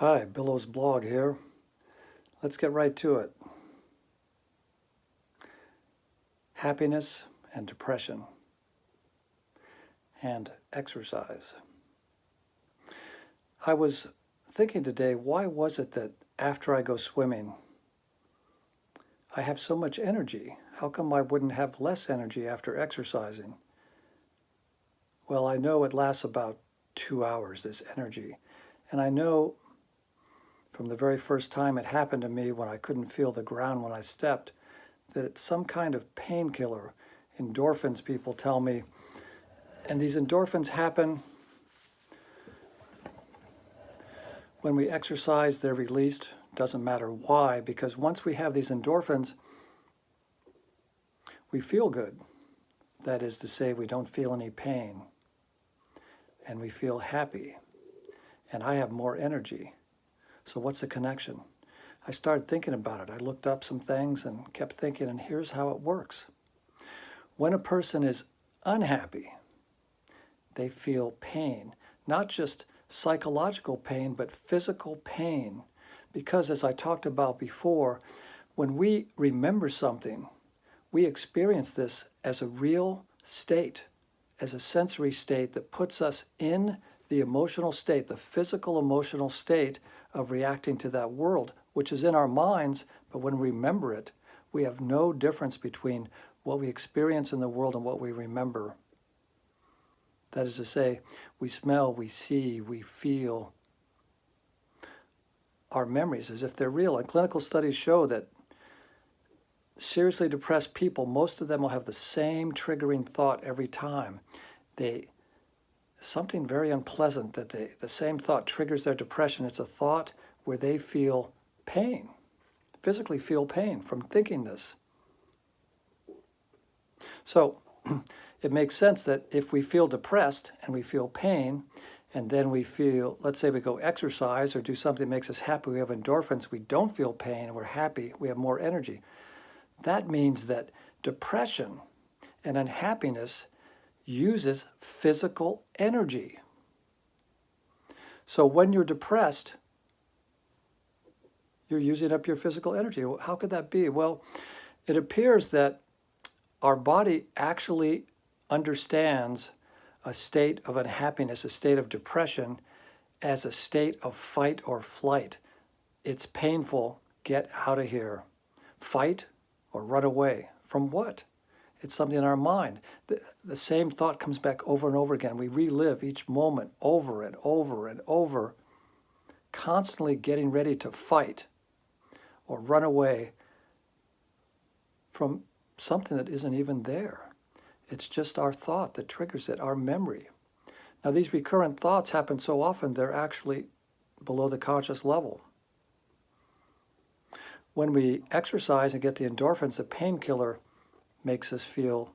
Hi, Billo's blog here. Let's get right to it. Happiness and depression and exercise. I was thinking today, why was it that after I go swimming, I have so much energy? How come I wouldn't have less energy after exercising? Well, I know it lasts about 2 hours, this energy. And I know from the very first time it happened to me when I couldn't feel the ground when I stepped, that it's some kind of painkiller. Endorphins, people tell me. And these endorphins happen when we exercise, they're released. Doesn't matter why, because once we have these endorphins, we feel good. That is to say, we don't feel any pain. And we feel happy. And I have more energy. So what's the connection? I started thinking about it. I looked up some things and kept thinking, and here's how it works. When a person is unhappy, they feel pain, not just psychological pain, but physical pain. Because as I talked about before, when we remember something, we experience this as a real state, as a sensory state that puts us in the emotional state, the physical emotional state of reacting to that world, which is in our minds, but when we remember it, we have no difference between what we experience in the world and what we remember. That is to say, we smell, we see, we feel our memories as if they're real. And clinical studies show that seriously depressed people, most of them will have the same triggering thought every time. Something very unpleasant that the same thought triggers their depression. It's a thought where they feel pain, physically feel pain from thinking this. So it makes sense that if we feel depressed and we feel pain, and then we feel, let's say we go exercise or do something that makes us happy, we have endorphins, we don't feel pain, and we're happy, we have more energy. That means that depression and unhappiness uses physical energy. So when you're depressed, you're using up your physical energy. How could that be? Well, it appears that our body actually understands a state of unhappiness, a state of depression, as a state of fight or flight. It's painful. Get out of here. Fight or run away. From what? It's something in our mind. The same thought comes back over and over again. We relive each moment over and over and over, constantly getting ready to fight or run away from something that isn't even there. It's just our thought that triggers it, our memory. Now, these recurrent thoughts happen so often, they're actually below the conscious level. When we exercise and get the endorphins, the painkiller makes us feel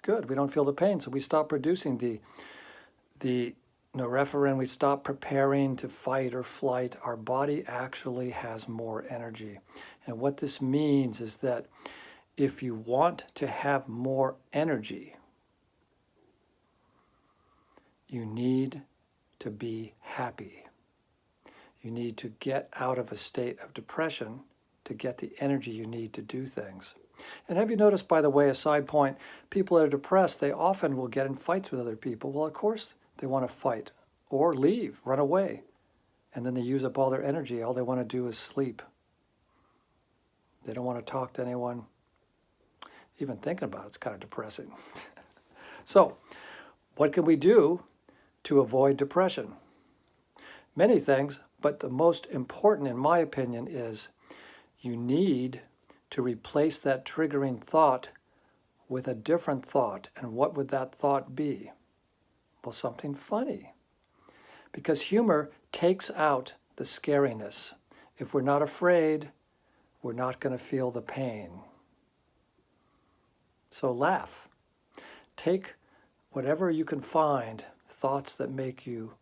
good. We don't feel the pain, so we stop producing the norepinephrine. We stop preparing to fight or flight. Our body actually has more energy. And what this means is that if you want to have more energy, you need to be happy. You need to get out of a state of depression to get the energy you need to do things. And have you noticed, by the way, a side point, people that are depressed, they often will get in fights with other people. Well, of course they want to fight or leave, run away. And then they use up all their energy. All they want to do is sleep. They don't want to talk to anyone. Even thinking about it's kind of depressing. So, what can we do to avoid depression? Many things, but the most important, in my opinion, is you need to replace that triggering thought with a different thought. And what would that thought be? Well, something funny. Because humor takes out the scariness. If we're not afraid, we're not going to feel the pain. So laugh. Take whatever you can find, thoughts that make you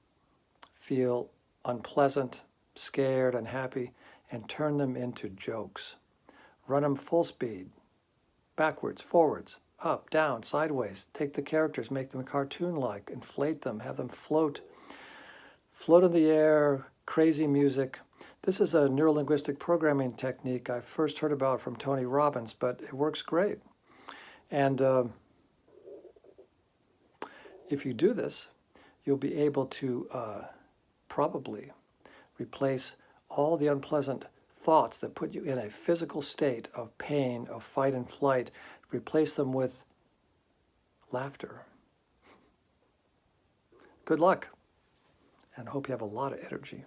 feel unpleasant, scared, unhappy, and turn them into jokes. Run them full speed, backwards, forwards, up, down, sideways. Take the characters, make them cartoon-like, inflate them, have them float in the air, crazy music. This is a neurolinguistic programming technique I first heard about from Tony Robbins, but it works great. And if you do this, you'll be able to probably replace all the unpleasant thoughts that put you in a physical state of pain, of fight and flight. Replace them with laughter. Good luck, and hope you have a lot of energy.